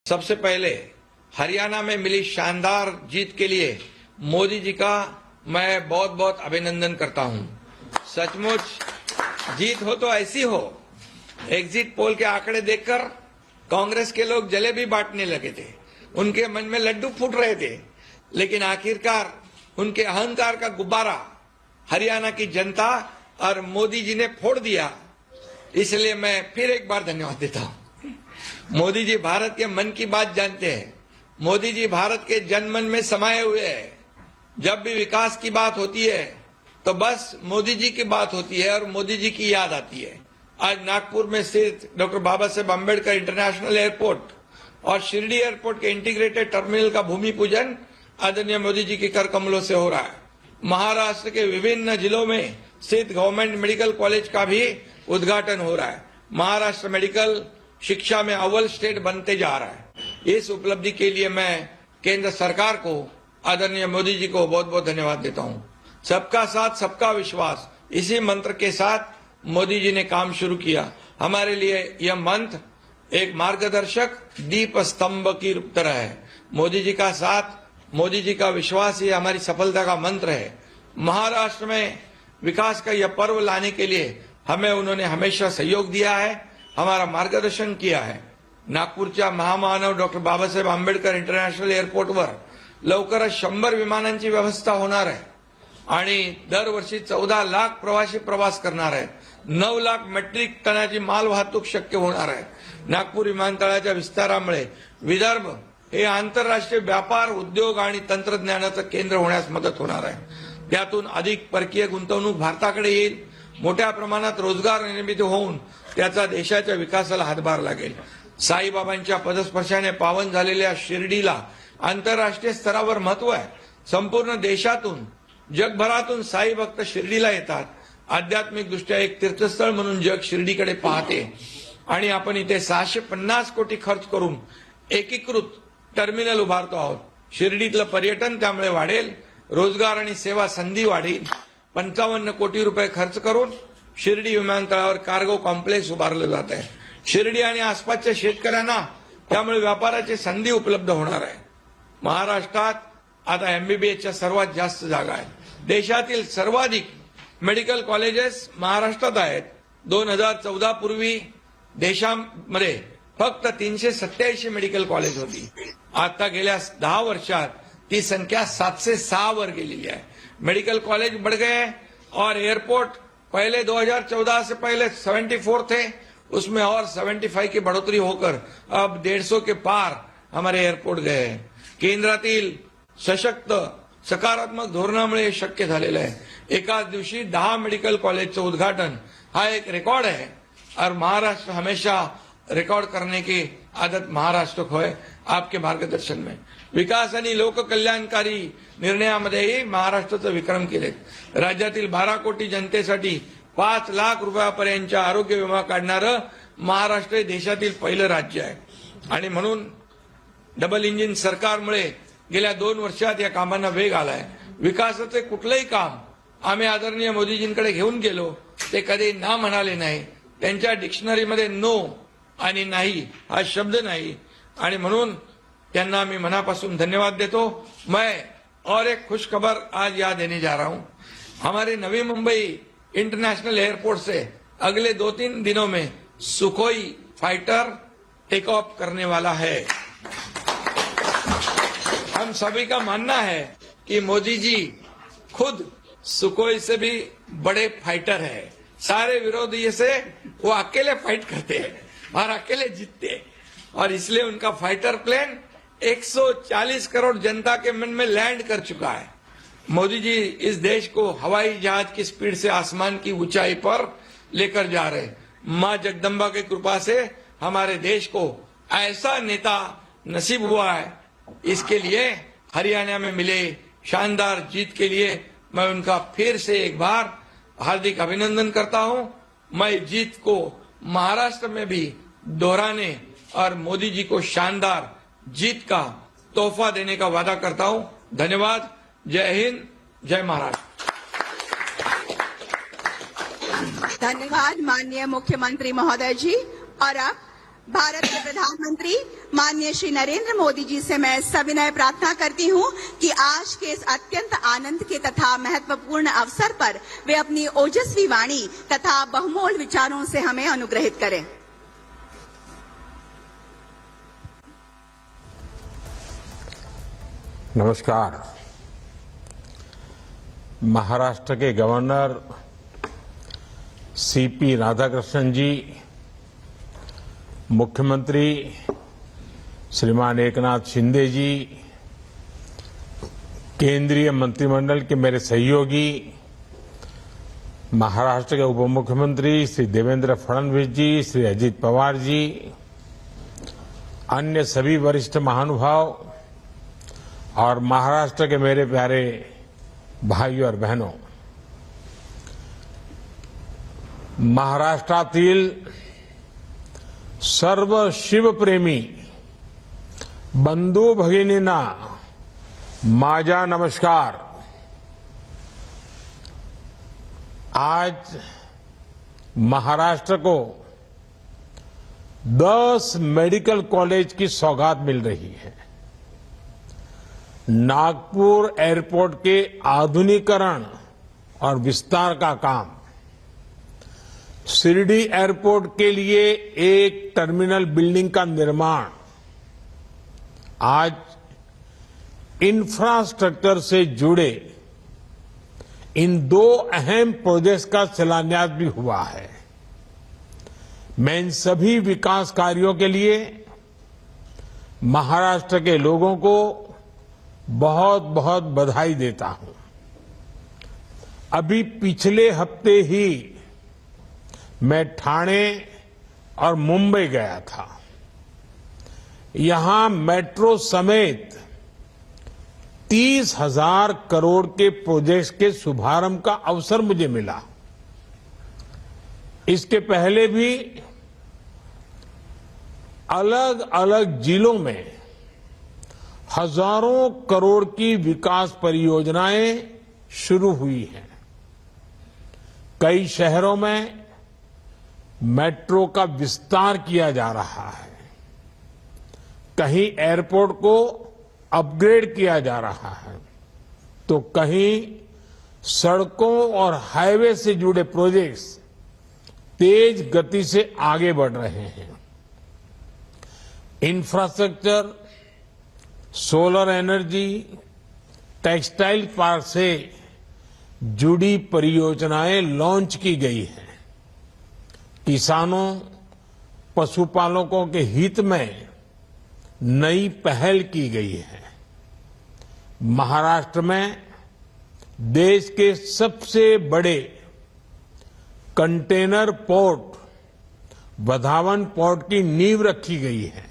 सबसे पहले हरियाणा में मिली शानदार जीत के लिए मोदी जी का मैं बहुत बहुत अभिनंदन करता हूं। सचमुच जीत हो तो ऐसी हो। एग्जिट पोल के आंकड़े देखकर कांग्रेस के लोग जलेबी बांटने लगे थे, उनके मन में लड्डू फूट रहे थे, लेकिन आखिरकार उनके अहंकार का गुब्बारा हरियाणा की जनता और मोदी जी ने फोड़ दिया। इसलिए मैं फिर एक बार धन्यवाद देता हूं। मोदी जी भारत के मन की बात जानते हैं। मोदी जी भारत के जनमन में समाये हुए हैं। जब भी विकास की बात होती है तो बस मोदी जी की बात होती है और मोदी जी की याद आती है। आज नागपुर में स्थित doctor Baba Saheb Ambedkar international airport और शिरडी एयरपोर्ट के इंटीग्रेटेड टर्मिनल का भूमि पूजन आदरणीय मोदी जी के कर कमलों से हो रहा है। महाराष्ट्र के विभिन्न जिलों में स्थित गवर्नमेंट मेडिकल कॉलेज का भी उद्घाटन हो रहा है। महाराष्ट्र मेडिकल शिक्षा में अव्वल स्टेट बनते जा रहा है। इस उपलब्धि के लिए मैं केंद्र सरकार को आदरणीय मोदी जी को बहुत बहुत धन्यवाद देता हूं। सबका साथ सबका विश्वास, इसी मंत्र के साथ मोदी जी ने काम शुरू किया। हमारे लिए यह मंत्र एक मार्गदर्शक दीप स्तंभ की तरह है। मोदी जी का साथ, मोदी जी का विश्वास, ये हमारी सफलता का मंत्र है। महाराष्ट्र में विकास का यह पर्व लाने के लिए हमें उन्होंने हमेशा सहयोग दिया है, हमारा मार्गदर्शन किया है। नागपूरच्या महामानव डॉक्टर बाबासाहेब आंबेडकर इंटरनॅशनल एअरपोर्टवर लवकरच 100 विमानांची व्यवस्था होणार आहे आणि दरवर्षी 14 लाख प्रवासी प्रवास करणार आहेत। 9 लाख मेट्रिक टनाची माल वाहतूक शक्य होणार आहे। नागपूर विमानतळाच्या विस्तारामुळे विदर्भ हे आंतरराष्ट्रीय व्यापार, उद्योग आणि तंत्रज्ञानाचं केंद्र होण्यास मदत होणार आहे। त्यातून अधिक परकीय गुंतवणूक भारताकडे येईल। मोठ्या प्रमाणात रोजगार निर्मिती होऊन त्याचा देशाच्या विकासाला हातभार लागेल। साईबाबांच्या पदस्पर्शाने पावन झालेल्या शिर्डीला आंतरराष्ट्रीय स्तरावर महत्व आहे। संपूर्ण देशातून, जगभरातून साई भक्त शिर्डीला येतात। आध्यात्मिक दृष्ट्या एक तीर्थस्थळ म्हणून जग शिर्डीकडे पाहते आणि आपण इथे 650 कोटी खर्च करून एकीकृत टर्मिनल उभारतो आहोत। शिर्डीतलं पर्यटन त्यामुळे वाढेल, रोजगार आणि सेवा संधी वाढेल। 55 कोटी रुपये खर्च करून शिर्डी विमानतळावर कार्गो कॉम्प्लेक्स उभारलं जात आहे। शिर्डी आणि आसपासच्या शेतकऱ्यांना त्यामुळे व्यापाराची संधी उपलब्ध होणार आहे। महाराष्ट्रात आता एमबीबीएसच्या सर्वात जास्त जागा आहेत। देशातील सर्वाधिक मेडिकल कॉलेजेस महाराष्ट्रात आहेत। 2014 पूर्वी देशामध्ये फक्त 387 मेडिकल कॉलेज होती। आता गेल्या 10 वर्षात ती संख्या 706 वर गेलेली है। मेडिकल कॉलेज बढ़ गए और एयरपोर्ट पहले 2014 से पहले 74 थे, उसमें और 75 की बढ़ोतरी होकर अब 150 के पार हमारे एयरपोर्ट गए हैं। केंद्रातील सशक्त सकारात्मक धोरणामुळे शक्य झालेलं आहे। एकाच दिवशी 10 मेडिकल कॉलेजचं उद्घाटन हा एक रिकॉर्ड है और महाराष्ट्र हमेशा रिकॉर्ड करने की आदत महाराष्ट्र को है। आपके मार्गदर्शन में विकास आणि लोककल्याणकारी निर्णयामध्येही महाराष्ट्राचे विक्रम केले। राज्यातील 12 कोटी जनतेसाठी 5 लाख रुपयापर्यंतचा आरोग्य विमा काढणारं महाराष्ट्र हे देशातील पहिलं राज्य आहे आणि म्हणून डबल इंजिन सरकारमुळे गेल्या 2 वर्षात या कामांना वेग आलाय। विकासाचे कुठलेही काम आम्ही आदरणीय मोदीजींकडे घेऊन गेलो, ते कधी ना म्हणाले नाही। त्यांच्या डिक्शनरीमध्ये नो आणि नाही हा शब्द नाही आणि म्हणून त्यांना मी मनापासून धन्यवाद देतो। मैं और एक खुशखबर आज याद देने जा रहा हूं। हमारे नवी मुंबई इंटरनेशनल एयरपोर्ट से अगले 2-3 दिनों में सुखोई फाइटर टेक ऑफ करने वाला है। हम सभी का मानना है कि मोदी जी खुद सुखोई से भी बड़े फाइटर है। सारे विरोधी से वो अकेले फाइट करते हैं और अकेले जीतते हैं और इसलिए उनका फाइटर प्लेन 140 करोड़ जनता के मन में लैंड कर चुका है। मोदी जी इस देश को हवाई जहाज की स्पीड से आसमान की ऊंचाई पर लेकर जा रहे। मां जगदम्बा की कृपा से हमारे देश को ऐसा नेता नसीब हुआ है। इसके लिए हरियाणा में मिले शानदार जीत के लिए मैं उनका फिर से एक बार हार्दिक अभिनंदन करता हूं। मैं जीत को महाराष्ट्र में भी दोहराने और मोदी जी को शानदार जीत का तोहफा देने का वादा करता हूं। धन्यवाद। जय हिंद, जय महाराष्ट्र। धन्यवाद माननीय मुख्यमंत्री महोदय जी। और अब भारत के प्रधानमंत्री माननीय श्री नरेंद्र मोदी जी से मैं सविनय प्रार्थना करती हूं कि आज के इस अत्यंत आनंद के तथा महत्वपूर्ण अवसर पर वे अपनी ओजस्वी वाणी तथा बहुमोल विचारों से हमें अनुग्रहित करें। नमस्कार। महाराष्ट्र के गवर्नर सीपी राधाकृष्णन जी, मुख्यमंत्री श्रीमान एकनाथ शिंदे जी, केंद्रीय मंत्रिमंडल के मेरे सहयोगी, महाराष्ट्र के उप मुख्यमंत्री श्री देवेंद्र फडणवीस जी, श्री अजित पवार जी, अन्य सभी वरिष्ठ महानुभाव और महाराष्ट्र के मेरे प्यारे भाइयों और बहनों, महाराष्ट्रातील सर्व शिवप्रेमी बंधू भगिनींना माझा नमस्कार। आज महाराष्ट्र को 10 मेडिकल कॉलेज की सौगात मिल रही है। नागपुर एयरपोर्ट के आधुनिकीकरण और विस्तार का काम, शिरडी एयरपोर्ट के लिए एक टर्मिनल बिल्डिंग का निर्माण, आज इंफ्रास्ट्रक्चर से जुड़े इन 2 अहम प्रोजेक्ट्स का शिलान्यास भी हुआ है। मैं इन सभी विकास कार्यों के लिए महाराष्ट्र के लोगों को बहुत बहुत बधाई देता हूं। अभी पिछले हफ्ते ही मैं ठाणे और मुंबई गया था। यहां मेट्रो समेत 30,000 करोड़ के प्रोजेक्ट्स के शुभारंभ का अवसर मुझे मिला। इसके पहले भी अलग अलग जिलों में हजारों करोड़ की विकास परियोजनाएं शुरू हुई हैं। कई शहरों में मेट्रो का विस्तार किया जा रहा है, कहीं एयरपोर्ट को अपग्रेड किया जा रहा है, तो कहीं सड़कों और हाईवे से जुड़े प्रोजेक्ट्स तेज गति से आगे बढ़ रहे हैं। Infrastructure, solar energy, textile park से जुड़ी परियोजनाएं लॉन्च की गई हैं। किसानों, पशुपालकों के हित में नई पहल की गई है। महाराष्ट्र में देश के सबसे बड़े कंटेनर पोर्ट वधावन पोर्ट की नींव रखी गई है।